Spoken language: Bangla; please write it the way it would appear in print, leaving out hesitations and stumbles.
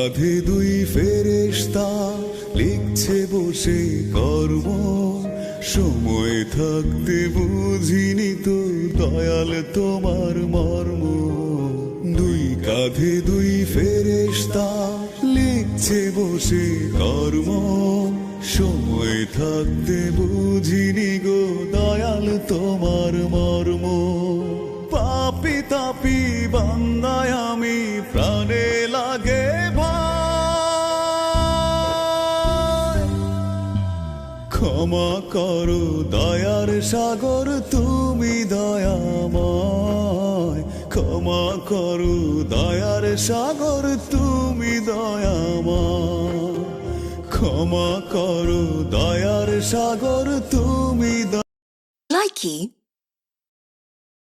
কাঁধে দুই ফেরেশতা লিখছে বসে কর্ম, সময় থাকতে বুঝিনি তো দয়াল তোমার মর্ম। দুই কাঁধে দুই ফেরেশতা লিখছে বসে কর্ম, সময় থাকতে বুঝিনি গো দয়াল তোমার মর্ম। পাপি তাপি বান্দায় আমি প্রাণে লাগে ভয়, ক্ষমা করো দয়ার সাগর তুমি দয়াময়, ক্ষমা করো দয়ার সাগর তুমি দয়াময়, ক্ষমা করো দয়ার সাগর তুমি। Likey